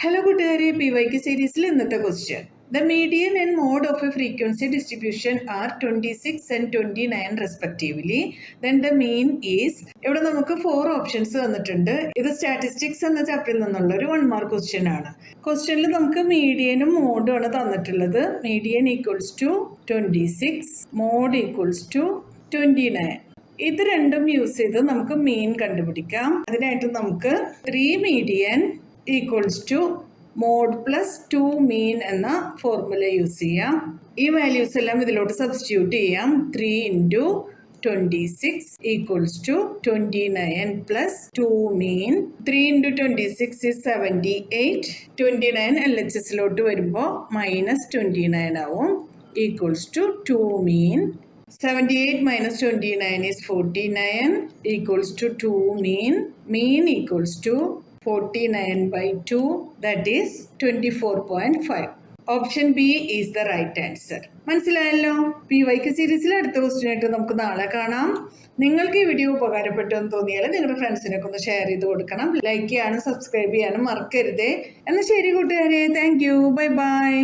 Hello കൂട്ടുകാരെ, PYQ സീരീസിൽ ഇന്നത്തെ question. The median and mode of a frequency distribution are 26 and 29 respectively. Then the mean is. ഇവിടെ നമുക്ക് 4 options തന്നിട്ടുണ്ട്. ഇത് സ്റ്റാറ്റിസ്റ്റിക്സ് എന്ന ചാപ്റ്ററിൽ നിന്നുള്ള ഒരു 1 മാർക്ക് ക്വസ്റ്റ്യൻ ആണ്. ക്വസ്റ്റ്യനിൽ നമുക്ക് മീഡിയനും മോഡും ആണ് തന്നിട്ടുള്ളത്. Median equals to 26, mode equals to 29. ഇത് രണ്ടും യൂസ് ചെയ്ത് നമുക്ക് മീൻ കണ്ടുപിടിക്കാം. അതിനായിട്ട് നമുക്ക് 3 median equals to mode plus 2 mean എന്ന ഫോർമുല യൂസ് ചെയ്യാം. ഈ വാല്യൂസ് എല്ലാം ഇതിലോട്ട് സബ്സ്റ്റിറ്റ്യൂട്ട് ചെയ്യാം. 3 into 26 equals to 29 plus 2 mean. 3 into 26 is 78. 29 LHSലോട്ട് വരുമ്പോൾ മൈനസ് 29 ആവും. Equals to 2 mean. 78 minus 29 is 49 equals to 2 mean. Mean equals to 49 by 2, that is 24.5. Option B is the right answer. മനസ്സിലായല്ലോ? PYQ സീരീസിൽ അടുത്ത question ആയിട്ട് നമുക്ക് നാളെ കാണാം. നിങ്ങൾക്ക് ഈ വീഡിയോ ഉപകാരപ്പെട്ടു എന്ന് തോന്നിയാൽ നിങ്ങളുടെ ഫ്രണ്ട്സിനൊക്കെ ഒന്ന് ഷെയർ ചെയ്ത് കൊടുക്കണം. ലൈക്ക് ചെയ്യാനും സബ്സ്ക്രൈബ് ചെയ്യാനും മറക്കരുതേ. എന്നാൽ ശരി കൂട്ടുകാരെ, താങ്ക് യു, ബൈ ബൈ.